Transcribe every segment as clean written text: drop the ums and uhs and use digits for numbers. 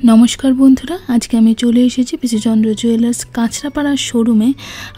नमस्कार बंधुरा आज के आमी चले एसेछि पिसी चंद्र जुएलार्स काछड़ापाड़ा शोरूमे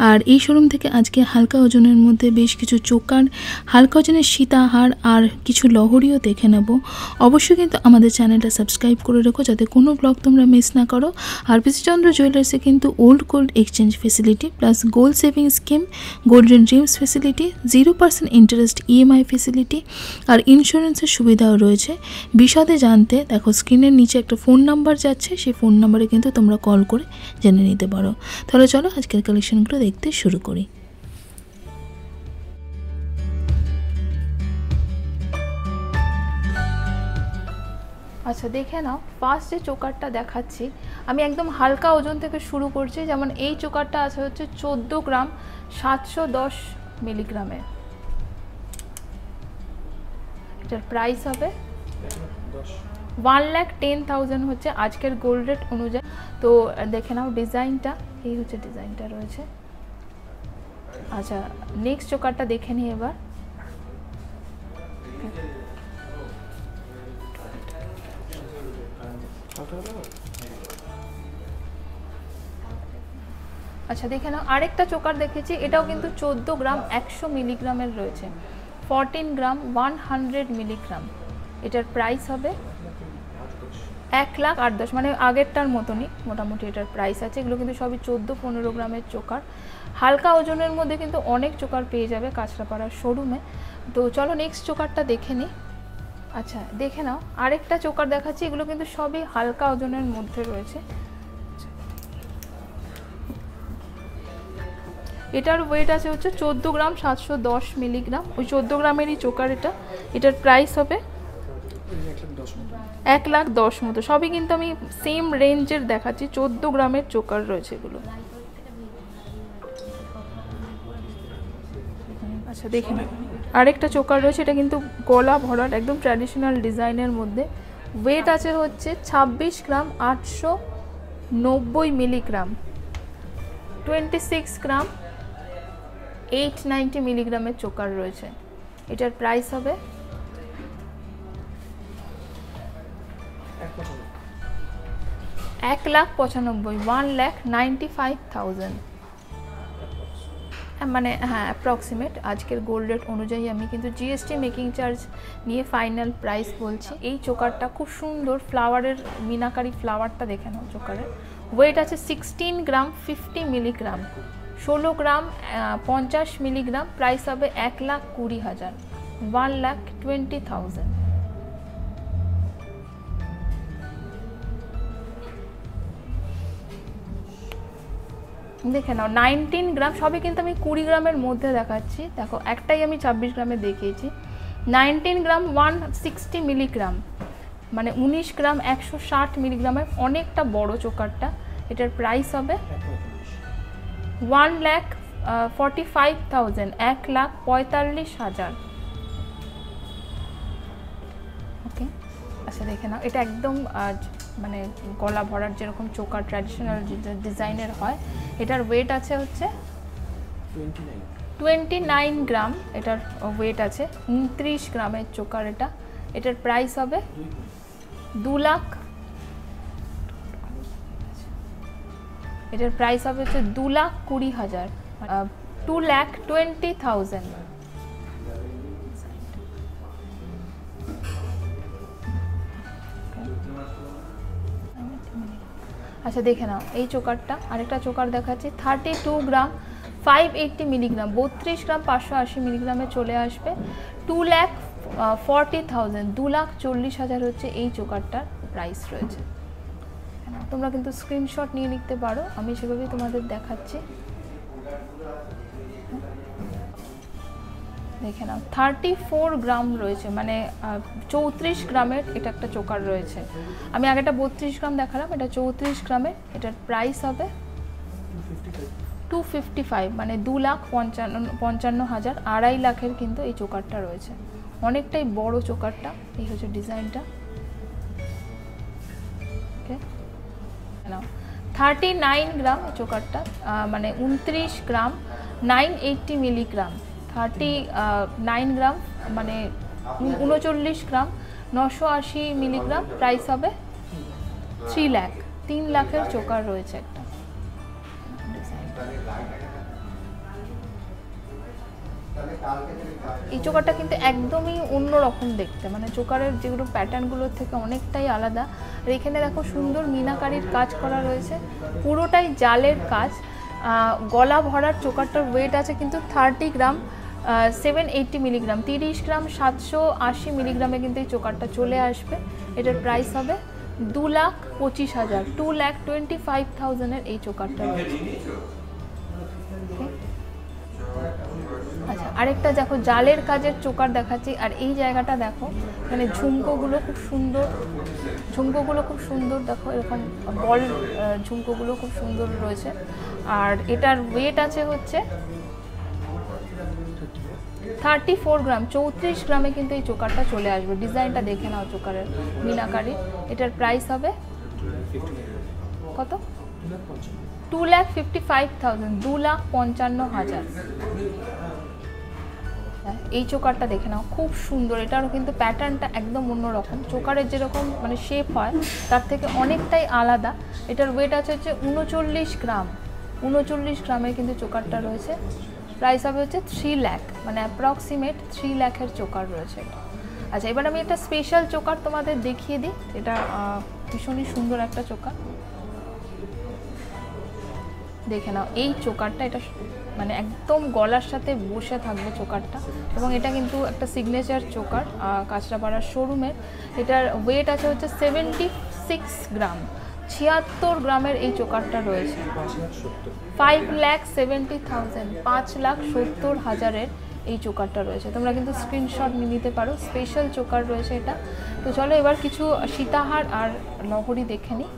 और ये शोरूम थेके आज के हालका ओजनेर मध्य बेश किछु चोकार हालका ओजनेर सीताहार और किछु लहरिओ देखे नेब। अवश्य किन्तु आमादेर चैनलटा सबस्क्राइब करे रेखो जाते कोनो ब्लग तोमरा मिस ना करो। और पिसी चंद्र जुएलार्से किन्तु old gold exchange facility plus gold saving scheme golden dreams facility 0% interest EMI facility और इन्शुरेंसर सुविधाओ रयेछे। बिशदे जानते देखो स्क्रिनेर नीचे एक फोन नम्बर যাচ্ছে সেই ফোন নম্বরে কিন্তু তোমরা কল করে জেনে নিতে পারো। তাহলে চলো আজকের কালেকশনগুলো দেখতে শুরু করি। আচ্ছা দেখে নাও, ফার্স্ট যে চোকারটা দেখাচ্ছি আমি একদম হালকা ওজন থেকে শুরু করছি। যেমন এই চোকারটা আছে হচ্ছে 14 গ্রাম 710 মিলিগ্রামের। এটার প্রাইস হবে 1,10,000 হচ্ছে আজকের গোল্ড রেট অনুযায়ী। তো দেখে নাও ডিজাইনটা, এই হচ্ছে ডিজাইনটা রয়েছে। আচ্ছা নেক্সট চোকারটা দেখে নিই এবার। আচ্ছা দেখে নাও আরেকটা চোকার দেখেছি, এটাও কিন্তু 14 গ্রাম 100 মিলিগ্রামের রয়েছে। 14 গ্রাম 100 মিলিগ্রাম। এটার প্রাইস হবে 1,08,10,000, মানে আগেরটার মতনই মোটামুটি এটার প্রাইস আছে। এগুলো কিন্তু সবই 14-15 গ্রামের চোকার। হালকা ওজনের মধ্যে কিন্তু অনেক চোকার পেয়ে যাবে কাছড়াপাড়ার শোরুমে। তো চলো নেক্সট চোকারটা দেখে নিই। আচ্ছা দেখে নাও আরেকটা চোকার দেখাচ্ছি, এগুলো কিন্তু সবই হালকা ওজনের মধ্যে রয়েছে। এটার ওয়েট আছে হচ্ছে 14 গ্রাম 710 মিলিগ্রাম। ওই 14 গ্রামেরই চোকার এটা। এটার প্রাইস হবে 1,10,000 মতো। সবই কিন্তু আমি সেম রেঞ্জের দেখাচ্ছি, 14 গ্রামের চোকার রয়েছে এগুলো। আচ্ছা দেখে না আরেকটা চোকার রয়েছে, এটা কিন্তু গলা ভরাট একদম ট্র্যাডিশনাল ডিজাইনের মধ্যে। ওয়েট আছে হচ্ছে 26 গ্রাম 890 মিলিগ্রাম। 26 গ্রাম 890 মিলিগ্রামের চোকার রয়েছে। এটার প্রাইস হবে 1,95,000 1,95,000 মানে হ্যাঁ অ্যাপ্রক্সিমেট আজকের গোল্ড রেট অনুযায়ী। আমি কিন্তু GST মেকিং চার্জ নিয়ে ফাইনাল প্রাইস বলছি। এই চোকারটা খুব সুন্দর ফ্লাওয়ারের মিনাকারি ফ্লাওয়ারটা দেখে নাও চোকারের। ওয়েট আছে 16 গ্রাম 50 মিলিগ্রাম। 16 গ্রাম 50 মিলিগ্রাম। প্রাইস হবে 1,20,000 1,20,000। দেখে নাও 19 গ্রাম, সবই কিন্তু আমি 20 গ্রামের মধ্যে দেখাচ্ছি। দেখো একটাই আমি 26 গ্রামে দেখিয়েছি। 19 গ্রাম 160 মিলিগ্রাম, মানে 19 গ্রাম 160 মিলিগ্রামের অনেকটা বড় চোকারটা। এটার প্রাইস হবে 1,45,000 1,45,000। ওকে আচ্ছা দেখে নাও এটা একদম মানে গলা ভরার যেরকম চোকার ট্র্যাডিশনাল ডিজাইনের হয়। এটার ওয়েট আছে হচ্ছে 29 গ্রাম। এটার ওয়েট আছে 29 গ্রামের চোকার এটা। এটার প্রাইস হবে 2 লাখ। এটার প্রাইস হবে হচ্ছে 2,20,000 2,20,000। আচ্ছা দেখে নাও এই চোকারটা আরেকটা চোকার দেখাচ্ছি 32 গ্রাম 580 মিলিগ্রাম। 32 গ্রাম 580 মিলিগ্রামে চলে আসবে 2,40,000 2,40,000 হচ্ছে এই চোকারটার প্রাইস রয়েছে। তোমরা কিন্তু স্ক্রিনশট নিয়ে নিতে পারো, আমি সেভাবেই তোমাদের দেখাচ্ছি। দেখে নাও 34 গ্রাম রয়েছে, মানে 34 গ্রামের এটা একটা চোকার রয়েছে। আমি আগেটা 32 গ্রাম দেখালাম, এটা 34 গ্রামের। এটার প্রাইস হবে 255, মানে 2,55,000 2.5 লাখের কিন্তু এই চোকারটা রয়েছে। অনেকটাই বড় চোকারটা। এই হচ্ছে ডিজাইনটা। ওকে নাও 39 গ্রাম চোকারটা, মানে 29 গ্রাম 980 মিলিগ্রাম। 39 গ্রাম মানে 39 গ্রাম 980 মিলিগ্রাম। প্রাইস হবে 3 লাখ, 3 লাখের চোকার রয়েছে একটা। এই চোকারটা কিন্তু একদমই অন্যরকম দেখতে, মানে চোকারের যেগুলো প্যাটার্নগুলোর থেকে অনেকটাই আলাদা। আর এখানে দেখো সুন্দর মিনাকারির কাজ করা রয়েছে, পুরোটাই জালের কাজ। গলা ভরার চোকারটার ওয়েট আছে কিন্তু 30 গ্রাম, 780 মিলিগ্রাম, 30 গ্রাম 780 মিলিগ্রামে কিন্তু এই চোকারটা চলে আসবে। এটার প্রাইস হবে 2,25,000, 2,25,000 এই চোকারটা। আচ্ছা, আরেকটা দেখো জালের কাজের চোকার দেখাচ্ছি। আর এই জায়গাটা দেখো, মানে ঝুমকোগুলো খুব সুন্দর, ঝুমকোগুলো খুব সুন্দর দেখো, এরকম বল ঝুমকোগুলো খুব সুন্দর রয়েছে। আর এটার ওয়েট আছে হচ্ছে 34 গ্রাম, 34 গ্রামে কিন্তু এই চোকারটা চলে আসবে। ডিজাইনটা দেখে নাও চোকারের মিনাকারি। এটার প্রাইস হবে কত? 2,55,000, 2,55,000। এই চোকারটা দেখে নাও, খুব সুন্দর। এটারও কিন্তু প্যাটার্নটা একদম অন্যরকম, চোকারের যেরকম মানে শেপ হয় তার থেকে অনেকটাই আলাদা। এটার ওয়েট আছে হচ্ছে 39 গ্রাম, 39 গ্রামে কিন্তু চোকারটা রয়েছে। প্রাইস হবে হচ্ছে 3 লাখ, মানে অ্যাপ্রক্সিমেট 3 লাখের চোকার রয়েছে এটা। আচ্ছা, এবার আমি একটা স্পেশাল চোকার তোমাদের দেখিয়ে দিই। এটা ভীষণই সুন্দর একটা চোকার, দেখে নাও। এই চোকারটা এটা মানে একদম গলার সাথে বসে থাকবে চোকারটা, এবং এটা কিন্তু একটা সিগনেচার চোকার কাঁচরাপাড়ার শোরুমের। এটার ওয়েট আছে হচ্ছে 76 গ্রাম, 76 গ্রামের এই চোকারটা রয়েছে। 5,70,000, 5,70,000 এই চোকারটা রয়েছে। তোমরা কিন্তু স্ক্রিনশট নিয়ে নিতে পারো, স্পেশাল চোকার রয়েছে এটা। তো চলো এবার কিছু সীতাহার আর লহরি দেখে নিই।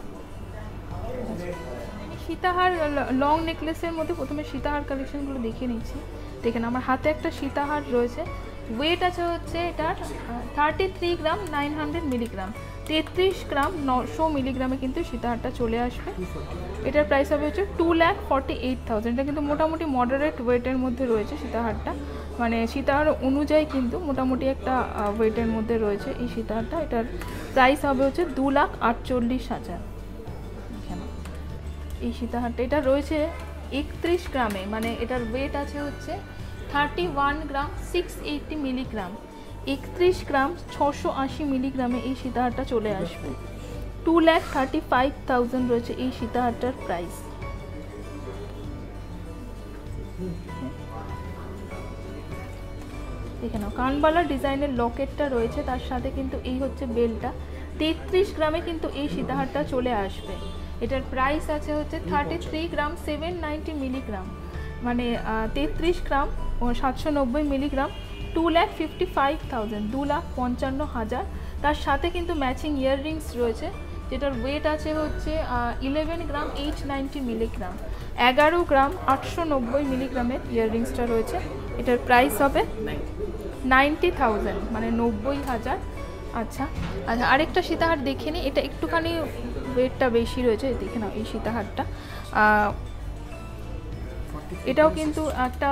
সীতাহার লং নেকলেসের মধ্যে প্রথমে সীতাহার কালেকশনগুলো দেখিয়ে নিচ্ছি। দেখেন আমার হাতে একটা সীতাহার রয়েছে, ওয়েট আছে হচ্ছে এটার 33 গ্রাম, 900 মিলিগ্রাম, 33 গ্রাম 900 মিলিগ্রামে কিন্তু সীতাহারটা চলে আসবে। এটার প্রাইস হবে হচ্ছে 2,48,000। এটা কিন্তু মোটামুটি মডারেট ওয়েটের মধ্যে রয়েছে সীতাহারটা, মানে সীতাহার অনুযায়ী কিন্তু মোটামুটি একটা ওয়েটের মধ্যে রয়েছে এই সীতাহারটা। এটার প্রাইস হবে হচ্ছে 2,48,000। এই সীতাহারটা এটা রয়েছে 31 গ্রামে, মানে এটার ওয়েট আছে হচ্ছে 31 গ্রাম, 680 মিলিগ্রাম, 31 গ্রাম 680 মিলিগ্রামে এই সীতাহারটা চলে আসবে। 2,35,000 রয়েছে এই সীতাহারটার প্রাইস। দেখে নাও কানবালা ডিজাইনের লকেটটা রয়েছে, তার সাথে কিন্তু এই হচ্ছে বেলটা। 33 গ্রামে কিন্তু এই সীতাহারটা চলে আসবে। এটার প্রাইস আছে হচ্ছে 33 গ্রাম, 790 মিলিগ্রাম, মানে 33 গ্রাম ও 790 মিলিগ্রাম, 2,55,000, 2,55,000। তার সাথে কিন্তু ম্যাচিং ইয়াররিংস রয়েছে, যেটার ওয়েট আছে হচ্ছে 11 গ্রাম, 890 মিলিগ্রাম, 11 গ্রাম 890 মিলিগ্রামের ইয়াররিংসটা রয়েছে। এটার প্রাইস হবে 90,000, মানে 90,000। আচ্ছা আচ্ছা, আরেকটা সীতাহার দেখে নিই। এটা একটুখানি ওয়েটটা বেশি রয়েছে, দেখে নাও এই সীতাহারটা। এটাও কিন্তু একটা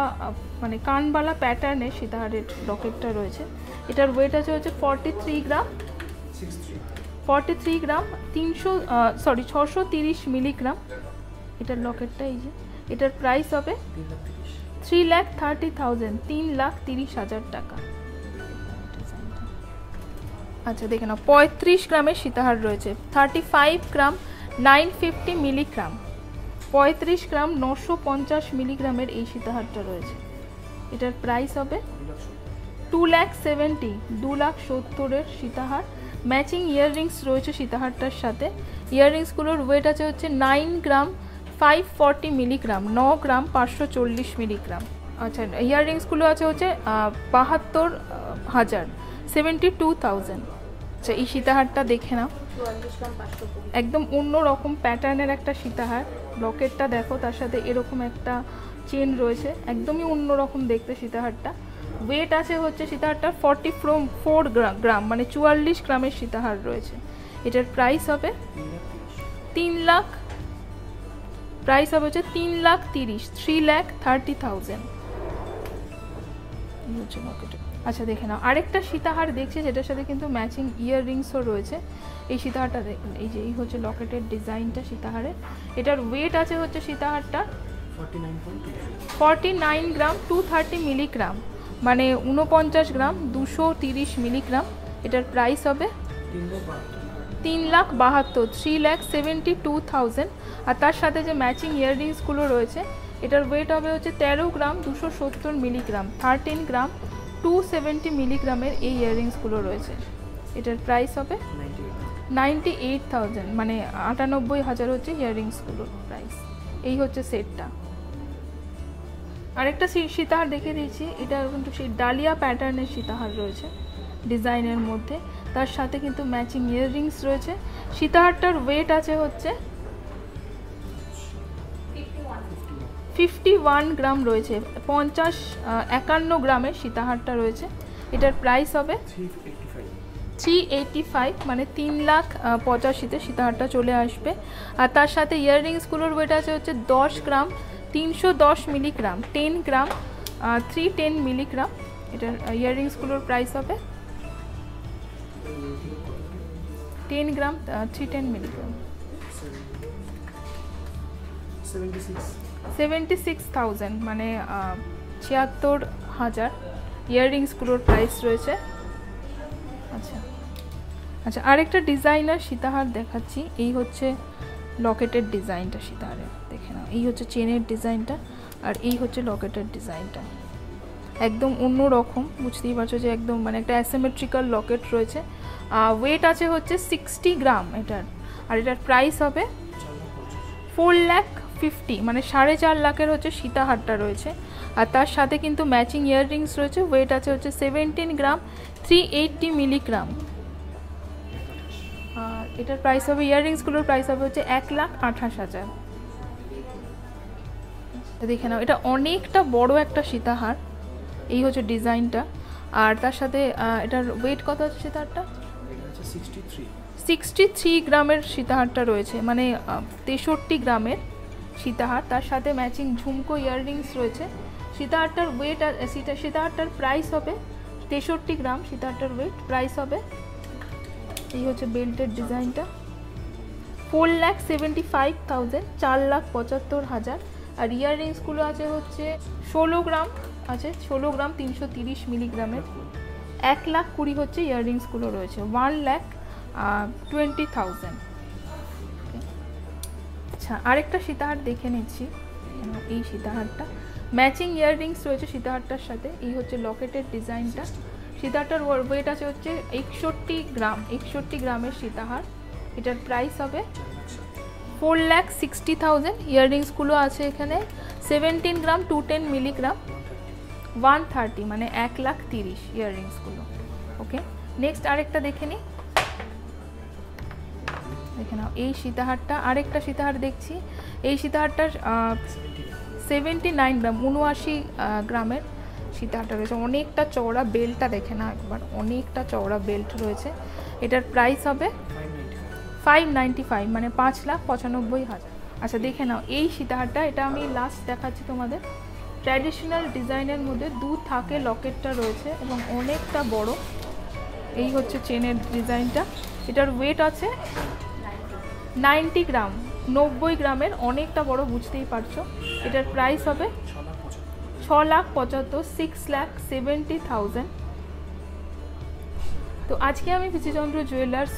মানে কানবালা প্যাটার্নের সীতাহারের লকেটটা রয়েছে। এটার ওয়েট আছে হচ্ছে 43 গ্রাম, 43 গ্রাম 630 মিলিগ্রাম এটার লকেটটা। এই যে এটার প্রাইস হবে 3,30,000, 3,30,000 টাকা। আচ্ছা দেখে নাও 35 গ্রামের সীতাহার রয়েছে, 35 গ্রাম 950 মিলিগ্রাম, 35 গ্রাম 950 মিলিগ্রামের এই সীতাহারটা রয়েছে। এটার প্রাইস হবে 2,70,000, 2,70,000 সীতাহার। ম্যাচিং ইয়াররিংস রয়েছে সীতাহারটার সাথে। ইয়াররিংসগুলোর ওয়েট আছে হচ্ছে 9 গ্রাম 540 মিলিগ্রাম, 9 গ্রাম 540 মিলিগ্রাম। আচ্ছা, ইয়াররিংসগুলো আছে হচ্ছে 72,000, 72,000। আচ্ছা, এই সীতাহারটা দেখে নাও, একদম অন্য রকম প্যাটার্নের একটা সীতাহার। লকেটটা দেখো, তার সাথে এরকম একটা চেন রয়েছে, একদমই অন্য রকম দেখতে সীতাহারটা। ওয়েট আছে হচ্ছে সীতাহারটার 44 গ্রাম, মানে 44 গ্রামের সীতাহার রয়েছে। এটার প্রাইস হবে 3 লাখ, প্রাইস হবে হচ্ছে 3,30,000, 3,30,000। আচ্ছা দেখে নাও, আরেকটা সীতাহার দেখছি যেটার সাথে কিন্তু ম্যাচিং ইয়াররিংসও রয়েছে। এই সীতাহারটা দেখুন, এই যে এই হচ্ছে লকেটের ডিজাইনটা সীতাহারের। এটার ওয়েট আছে হচ্ছে সীতাহারটা 49 গ্রাম 230 মিলিগ্রাম, মানে 49 গ্রাম 230 মিলিগ্রাম। এটার প্রাইস হবে 3,72,000 3,72,000। আর তার সাথে যে ম্যাচিং ইয়াররিংসগুলো রয়েছে এটার ওয়েট হবে হচ্ছে 13 গ্রাম 270 মিলিগ্রাম, 13 গ্রাম 270 মিলিগ্রামের এই ইয়াররিংসগুলো রয়েছে। এটার প্রাইস হবে 98,000, মানে 98,000 হচ্ছে ইয়াররিংসগুলোর প্রাইস। এই হচ্ছে সেটটা। আরেকটা সীতাহার দেখে দিয়েছি, এটা কিন্তু সেই ডালিয়া প্যাটার্নের সীতাহার রয়েছে ডিজাইনের মধ্যে, তার সাথে কিন্তু ম্যাচিং ইয়াররিংস রয়েছে। সীতাহারটার ওয়েট আছে হচ্ছে 51 গ্রাম রয়েছে, 51 গ্রামের সীতাহারটা রয়েছে। এটার প্রাইস হবে 385, মানে 3,85,000-তে সীতাহারটা চলে আসবে। আর তার সাথে ইয়াররিংসগুলোর ওয়েট আছে হচ্ছে 10 গ্রাম 310 মিলিগ্রাম, 10 গ্রাম 310 মিলিগ্রাম। এটার ইয়াররিংসগুলোর প্রাইস হবে 10 গ্রাম 310 মিলিগ্রাম, 76,000, মানে 76,000 ইয়াররিংসগুলোর প্রাইস রয়েছে। আচ্ছা আচ্ছা, আরেকটা ডিজাইনার সীতাহার দেখাচ্ছি। এই হচ্ছে লকেটের ডিজাইনটা সীতাহারের, দেখে নাও। এই হচ্ছে চেনের ডিজাইনটা, আর এই হচ্ছে লকেটের ডিজাইনটা। একদম অন্য রকম, বুঝতেই পারছো যে একদম মানে একটা অ্যাসিমেট্রিক্যাল লকেট রয়েছে। ওয়েট আছে হচ্ছে 60 গ্রাম এটার। আর এটার প্রাইস হবে 4,50,000, মানে 4.5 লাখের হচ্ছে সীতাহারটা রয়েছে। আর তার সাথে কিন্তু ম্যাচিং ইয়াররিংস রয়েছে। ওয়েট আছে হচ্ছে 17 গ্রাম 380 মিলিগ্রাম। আর এটার প্রাইস হবে, ইয়াররিংসগুলোর প্রাইস হবে হচ্ছে 1,28,000। দেখে নাও, এটা অনেকটা বড় একটা সীতাহার। এই হচ্ছে ডিজাইনটা। আর তার সাথে এটার ওয়েট কত হচ্ছে সীতাহারটা? 63 গ্রামের সীতাহারটা রয়েছে, মানে 63 গ্রামের সীতাহার। তার সাথে ম্যাচিং ঝুমকো ইয়াররিংস রয়েছে। সীতাহারটার ওয়েট, সীতাহারটার প্রাইস হবে 63 গ্রাম সীতাহারটার ওয়েট। প্রাইস হবে, এই হচ্ছে বেল্টের ডিজাইনটা, 4,75,000, 4,75,000। আর ইয়াররিংসগুলো আছে হচ্ছে 16 গ্রাম আছে, 16 গ্রাম 330 মিলিগ্রামের। 1,20,000 হচ্ছে ইয়াররিংসগুলো রয়েছে, 1,20,000। আচ্ছা, আরেকটা সীতাহার দেখে নিচ্ছি। এই সীতাহারটা ম্যাচিং ইয়াররিংস রয়েছে সীতাহারটার সাথে। এই হচ্ছে লকেটের ডিজাইনটা। সীতাহারটার ওয়েট আছে হচ্ছে 61 গ্রামের সীতাহার। এটার প্রাইস হবে 4,60,000। ইয়াররিংসগুলো আছে এখানে 17 গ্রাম 210 মিলিগ্রাম, 130, মানে 1,30,000 ইয়াররিংসগুলো। ওকে, নেক্সট আরেকটা দেখে নিই। দেখে নাও, এই সীতাহারটা, আরেকটা সীতাহার দেখছি। এই সীতাহারটার 79 গ্রাম 79 গ্রামের সীতাহারটা রয়েছে। অনেকটা চওড়া বেল্টটা দেখে না একবার, অনেকটা চওড়া বেল্ট রয়েছে। এটার প্রাইস হবে 595, মানে 5,95,000। আচ্ছা দেখে নাও, এই সীতাহারটা, এটা আমি লাস্ট দেখাচ্ছি তোমাদের। ট্র্যাডিশনাল ডিজাইনের মধ্যে 2 থাকে লকেটটা রয়েছে এবং অনেকটা বড়। এই হচ্ছে চেনের ডিজাইনটা। এটার ওয়েট আছে 90 গ্রাম, 90 গ্রামের, অনেকটা বড়, বুঝতেই পারছো। এটার প্রাইস হবে 6,75,000, 6,70,000। তো আজকে আমি পিসিচন্দ্র জুয়েলার্স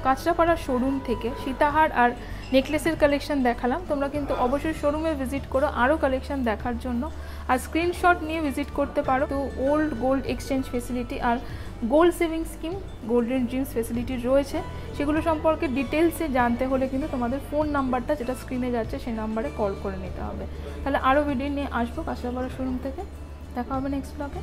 কাঁচরাপাড়া শোরুম থেকে সীতাহার আর নেকলেসের কালেকশন দেখালাম। তোমরা কিন্তু অবশ্যই শোরুমে ভিজিট করো আরও কালেকশন দেখার জন্য, আর স্ক্রিনশট নিয়ে ভিজিট করতে পারো। তো ওল্ড গোল্ড এক্সচেঞ্জ ফেসিলিটি আর gold saving scheme, golden dreams facility রয়েছে। সেগুলো সম্পর্কে ডিটেলসে জানতে হলে কিন্তু তোমাদের ফোন নাম্বারটা যেটা স্ক্রিনে যাচ্ছে সেই নাম্বারে কল করে নিতে হবে। তাহলে আরও ভিডিও নিয়ে আসবো কাঁচরাপাড়া শোরুম থেকে। দেখা হবে নেক্সট ব্লগে।